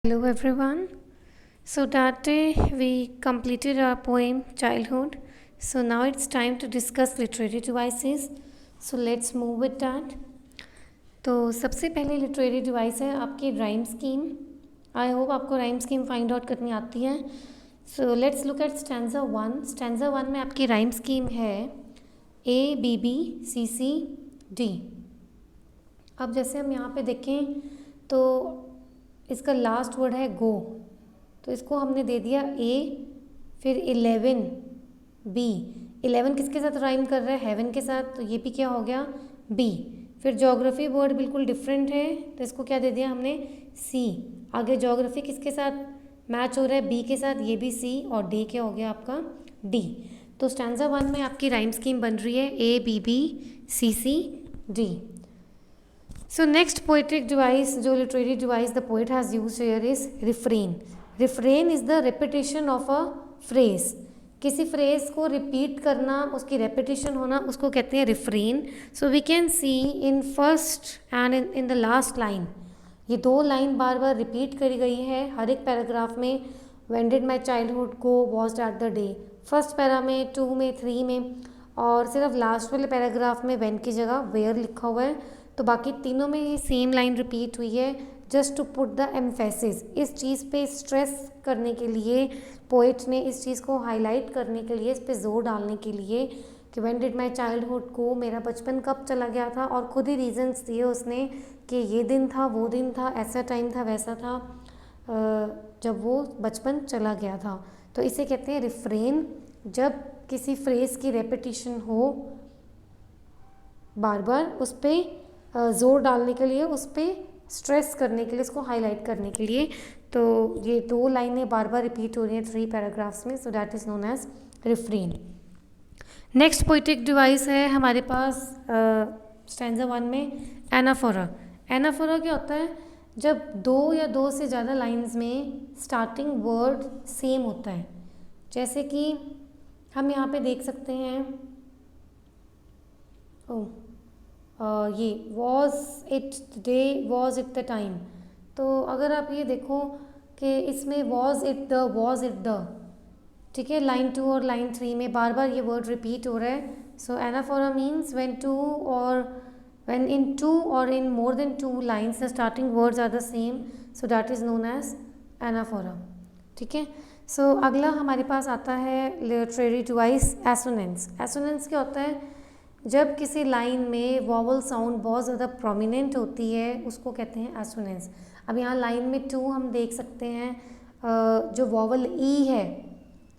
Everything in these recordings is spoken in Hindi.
Hello everyone. So that day we completed our poem Childhood. So now it's time to discuss literary devices. So let's move with that. तो सबसे पहले लिटरेरी डिवाइस है आपकी राइम स्कीम. आई होप आपको राइम स्कीम फाइंड आउट करनी आती है. So let's look at stanza one. Stanza one में आपकी राइम स्कीम है ABBCCD. अब जैसे हम यहाँ पे देखें तो इसका लास्ट वर्ड है गो, तो इसको हमने दे दिया A, फिर 11 B. 11 किसके साथ राइम कर रहा है? हेवन के साथ, तो ये भी क्या हो गया? B. फिर ज्योग्राफी वर्ड बिल्कुल डिफरेंट है, तो इसको क्या दे दिया हमने? C. आगे ज्योग्राफी किसके साथ मैच हो रहा है? B के साथ, ये भी C, और D क्या हो गया आपका? D. तो स्टैंजा वन में आपकी राइम स्कीम बन रही है ABBCCD. So next poetic device, जो literary device the poet has used here is refrain. Refrain is the repetition of a phrase. किसी phrase को repeat करना, उसकी repetition होना, उसको कहते हैं refrain. So we can see in first and in the last line, ये दो लाइन बार बार repeat करी गई है हर एक पैराग्राफ में. When did my childhood go was at the day. First para में, 2 में, 3 में, और सिर्फ लास्ट वाले पैराग्राफ में when की जगह where लिखा हुआ है. तो बाकी तीनों में ये सेम लाइन रिपीट हुई है just to put the emphasis. इस चीज़ पे स्ट्रेस करने के लिए पोइट ने, इस चीज़ को हाईलाइट करने के लिए, इस पे जोर डालने के लिए कि व्हेन डिड माय चाइल्डहुड गो, मेरा बचपन कब चला गया था. और खुद ही रीजंस दिए उसने कि ये दिन था, वो दिन था, ऐसा टाइम था, वैसा था जब वो बचपन चला गया था. तो इसे कहते हैं रिफ्रेन. जब किसी फ्रेज़ की रेपिटिशन हो बार बार, उस पर ज़ोर डालने के लिए, उस पर स्ट्रेस करने के लिए, उसको हाईलाइट करने के लिए. तो ये दो लाइनें बार बार रिपीट हो रही हैं 3 पैराग्राफ्स में, so that is known as refrain. Next poetic device है हमारे पास स्टैंजा वन में एनाफोरा. एनाफोरा क्या होता है? जब दो या दो से ज़्यादा लाइंस में स्टार्टिंग वर्ड सेम होता है. जैसे कि हम यहाँ पे देख सकते हैं ये was it day, was it the time. तो अगर आप ये देखो कि इसमें वॉज इट द, ठीक है, लाइन 2 और लाइन 3 में बार बार ये वर्ड रिपीट हो रहा है. So anaphora means when in 2 और in more than 2 lines the starting words are the same, so that is known as anaphora. ठीक है. सो अगला हमारे पास आता है लिटरेरी डिवाइस एसोनेंस. एसोनेंस क्या होता है? जब किसी लाइन में वॉवल साउंड बहुत ज़्यादा प्रोमिनेंट होती है, उसको कहते हैं एसोनेंस. अब यहाँ लाइन में 2 हम देख सकते हैं जो वॉवल ई है,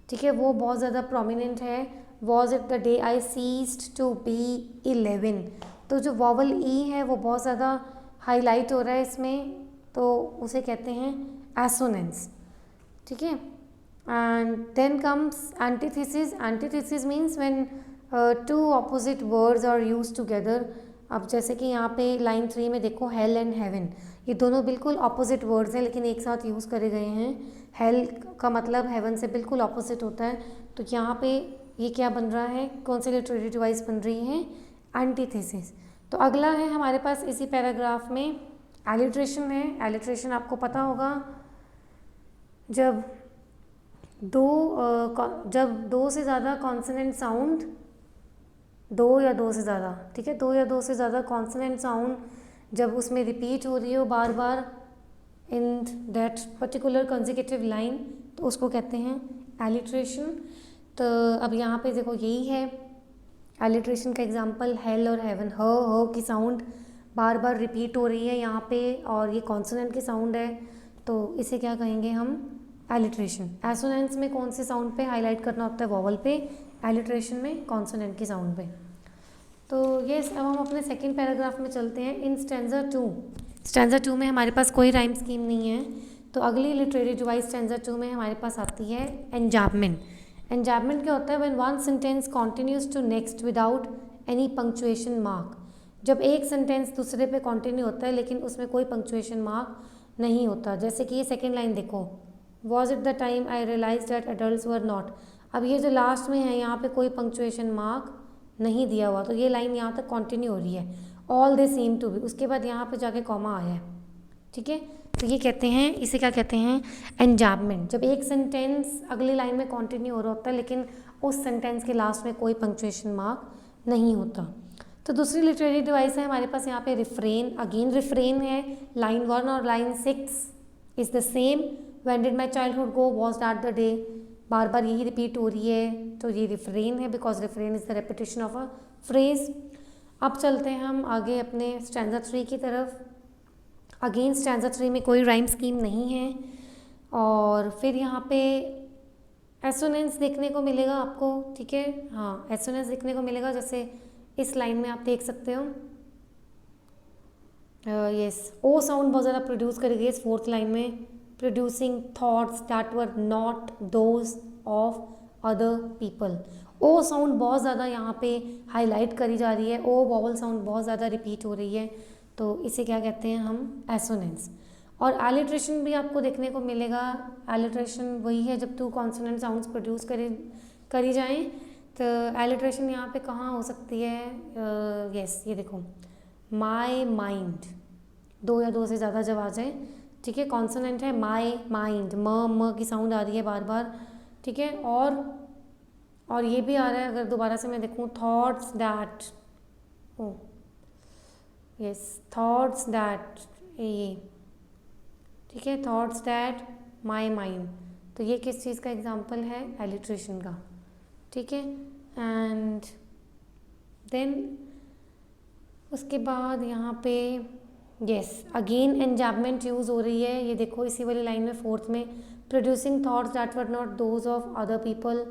ठीक है, वो बहुत ज़्यादा प्रोमिनेंट है. Was it the day I ceased to be 11. तो जो वॉवल ई है वो बहुत ज़्यादा हाईलाइट हो रहा है इसमें, तो उसे कहते हैं एसोनेंस. ठीक है. And then comes antithesis. Antithesis means when two opposite words are use together. अब जैसे कि यहाँ पे लाइन 3 में देखो हेल एंड हेवन, ये दोनों बिल्कुल ऑपोजिट वर्ड्स हैं लेकिन एक साथ यूज़ करे गए हैं. हेल का मतलब हेवन से बिल्कुल ऑपोजिट होता है. तो यहाँ पे ये क्या बन रहा है? कौन सी लिटरेरी डिवाइस बन रही है? एंटीथेसिस. तो अगला है हमारे पास इसी पैराग्राफ में एलिट्रेशन है. एलिट्रेशन आपको पता होगा, जब दो से ज़्यादा कॉन्सोनेंट साउंड, 2 या 2 से ज़्यादा, ठीक है, 2 या 2 से ज़्यादा कॉन्सोनेंट साउंड जब उसमें रिपीट हो रही हो बार बार in that particular consecutive line, तो उसको कहते हैं एलिट्रेशन. तो अब यहाँ पे देखो यही है एलिट्रेशन का एग्जांपल, हेल और हेवन. ह की साउंड बार बार रिपीट हो रही है यहाँ पे, और ये कॉन्सोनेंट की साउंड है, तो इसे क्या कहेंगे हम? एलिट्रेशन. एसोनेंस में कौन से साउंड पे हाईलाइट करना होता है? वॉवल पे. एलिट्रेशन में कॉन्सोनेंट की साउंड पे. तो ये अब हम अपने सेकंड पैराग्राफ में चलते हैं. इन स्टैंजा 2. स्टैंजा 2 में हमारे पास कोई राइम स्कीम नहीं है, तो अगली लिटरेरी डिवाइस स्टैंजा 2 में हमारे पास आती है एंजाबमेंट. एंजाबमेंट क्या होता है? When one sentence continues to next without any punctuation mark. जब एक सेंटेंस दूसरे पे कॉन्टिन्यू होता है लेकिन उसमें कोई पंक्चुएशन मार्क नहीं होता. जैसे कि ये सेकेंड लाइन देखो, was it the time I realize that adults were not. अब ये जो लास्ट में है यहाँ पे कोई पंक्चुएशन मार्क नहीं दिया हुआ, तो ये लाइन यहाँ तक कंटिन्यू हो रही है. All they seem to be, उसके बाद यहाँ पे जाके कॉमा आया है. ठीक है. तो ये कहते हैं, इसे क्या कहते हैं, एंजाबमेंट। जब एक सेंटेंस अगली लाइन में कंटिन्यू हो रहा होता है लेकिन उस सेंटेंस के लास्ट में कोई पंक्चुएशन मार्क नहीं होता। तो दूसरी लिटरेरी डिवाइस है हमारे पास यहाँ पे रिफ्रेन। अगेन रिफ्रेन है, लाइन 1 और line 6 is the same. When did my childhood go, was that the day, बार बार यही रिपीट हो रही है, तो ये रिफ्रेन है because refrain is the repetition of a phrase. अब चलते हैं हम आगे अपने स्टैंजा 3 की तरफ। अगेन स्टैंजा 3 में कोई राइम स्कीम नहीं है और फिर यहाँ पे एसोनेंस देखने को मिलेगा आपको, ठीक है, हाँ एसोनेंस देखने को मिलेगा, जैसे इस लाइन में आप देख सकते हो। यस, ओ साउंड बहुत ज़्यादा प्रोड्यूस करेगी इस 4th लाइन में, producing thoughts that were not those of other people. O sound बहुत ज़्यादा यहाँ पे हाईलाइट करी जा रही है, ओ वॉवल साउंड बहुत ज़्यादा रिपीट हो रही है, तो इसे क्या कहते हैं हम, एसोनेंस। और एलिट्रेशन भी आपको देखने को मिलेगा। एलिट्रेशन वही है जब 2 कॉन्सोनेंट साउंड्स प्रोड्यूस करी जाएं। तो एलिट्रेशन यहाँ पे कहाँ हो सकती है, यस ये देखो, माई माइंड, 2 या 2 से ज़्यादा जब आ जाए, ठीक है, कॉन्सोनेंट है माई माइंड, म की साउंड आ रही है बार बार, ठीक है। और ये भी आ रहा है, अगर दोबारा से मैं देखूँ, thoughts that, O yes thoughts that, ये ठीक है, थॉट्स दैट माई माइंड, तो ये किस चीज़ का एग्जाम्पल है, एलिट्रेशन का, ठीक है। एंड देन उसके बाद यहाँ पे यस अगेन एंजाबमेंट यूज़ हो रही है, ये देखो इसी वाली लाइन में 4th में, producing thoughts that were not those of other people.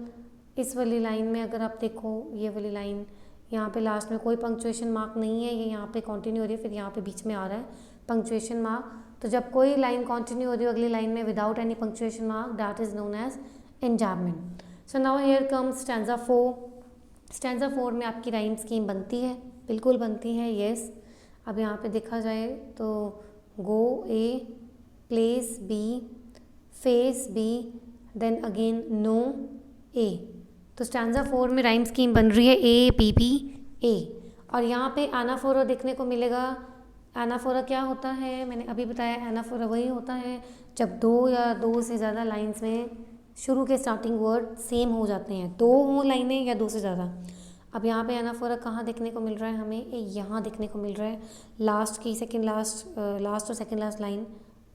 इस वाली लाइन में अगर आप देखो, ये वाली लाइन, यहाँ पे लास्ट में कोई पंक्चुएशन मार्क नहीं है, ये यहाँ पे कंटिन्यू हो रही है, फिर यहाँ पे बीच में आ रहा है पंक्चुएशन मार्क। तो जब कोई लाइन कंटिन्यू हो रही है अगली लाइन में without any punctuation mark, that is known as enjambment. So now here comes stanza 4। Stanza 4 में आपकी राइम स्कीम बनती है, बिल्कुल बनती है, यस। अब यहाँ पे देखा जाए तो go a, place b, face b, then again no a. तो स्टैंजा 4 में राइम स्कीम बन रही है ए पी पी ए। और यहाँ पे एनाफोरा देखने को मिलेगा। एनाफोरा क्या होता है, मैंने अभी बताया, एनाफोरा वही होता है जब 2 या 2 से ज़्यादा लाइंस में शुरू के स्टार्टिंग वर्ड सेम हो जाते हैं, 2 हों लाइनें या 2 से ज़्यादा। अब यहाँ पे एनाफोरा कहाँ देखने को मिल रहा है हमें, यहाँ देखने को मिल रहा है, लास्ट की सेकंड लास्ट और सेकंड लास्ट लाइन,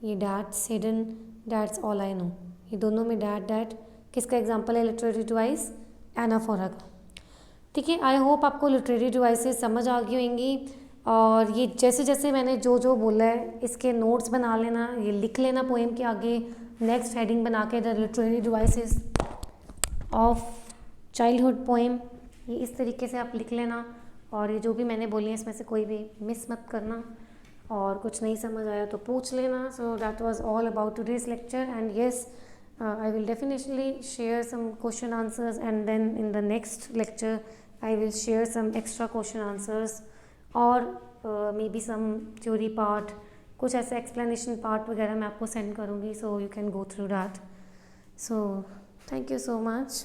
ये that's hidden, that's all I know, ये दोनों में डैट किसका एग्जांपल है, लिटरेरी डिवाइस एनाफोरा का, ठीक है। आई होप आपको लिटरेरी डिवाइसेस समझ आ गई होंगी। और ये जैसे जैसे मैंने जो जो बोला है इसके नोट्स बना लेना, ये लिख लेना पोएम के आगे नेक्स्ट हेडिंग बना के, the literary devices of childhood poem, ये इस तरीके से आप लिख लेना। और ये जो भी मैंने बोली है इसमें से कोई भी मिस मत करना, और कुछ नहीं समझ आया तो पूछ लेना। So that was all about today's lecture, and yes I will definitely share some question answers, and then in the next lecture I will share some extra question answers, और maybe some theory part, कुछ ऐसे explanation part वगैरह मैं आपको send करूँगी, so you can go through that. So thank you so much.